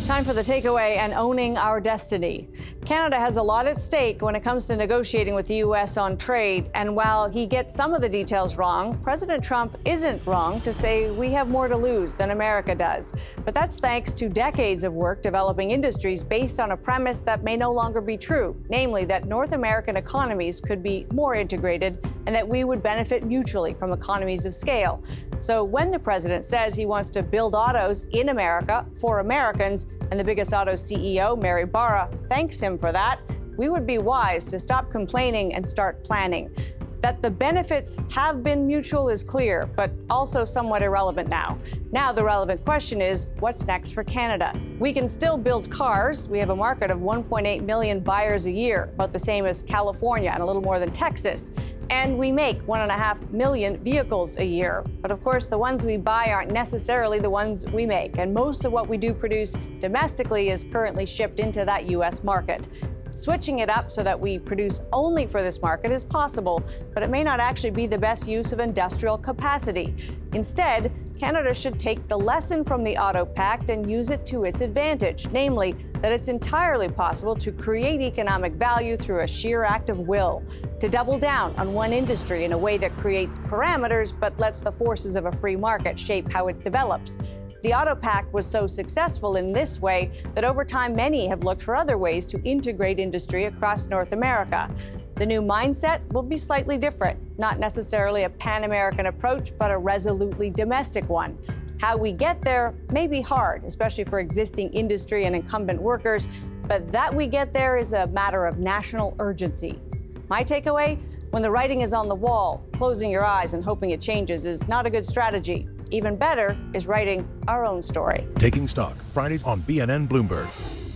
Time for the takeaway and owning our destiny. Canada has a lot at stake when it comes to negotiating with the U.S. on trade. And while he gets some of the details wrong, President Trump isn't wrong to say we have more to lose than America does. But that's thanks to decades of work developing industries based on a premise that may no longer be true, namely that North American economies could be more integrated and that we would benefit mutually from economies of scale. So when the president says he wants to build autos in America for Americans, and the biggest auto CEO, Mary Barra, thanks him for that, we would be wise to stop complaining and start planning. That the benefits have been mutual is clear, but also somewhat irrelevant now. Now the relevant question is, what's next for Canada? We can still build cars. We have a market of 1.8 million buyers a year, about the same as California and a little more than Texas. And we make 1.5 million vehicles a year. But of course, the ones we buy aren't necessarily the ones we make. And most of what we do produce domestically is currently shipped into that U.S. market. Switching it up so that we produce only for this market is possible, but it may not actually be the best use of industrial capacity. Instead, Canada should take the lesson from the Auto Pact and use it to its advantage, namely that it's entirely possible to create economic value through a sheer act of will, to double down on one industry in a way that creates parameters but lets the forces of a free market shape how it develops. The Auto Pact was so successful in this way that over time many have looked for other ways to integrate industry across North America. The new mindset will be slightly different, not necessarily a pan-American approach, but a resolutely domestic one. How we get there may be hard, especially for existing industry and incumbent workers, but that we get there is a matter of national urgency. My takeaway? When the writing is on the wall, closing your eyes and hoping it changes is not a good strategy. Even better is writing our own story. Taking Stock, Fridays on BNN Bloomberg.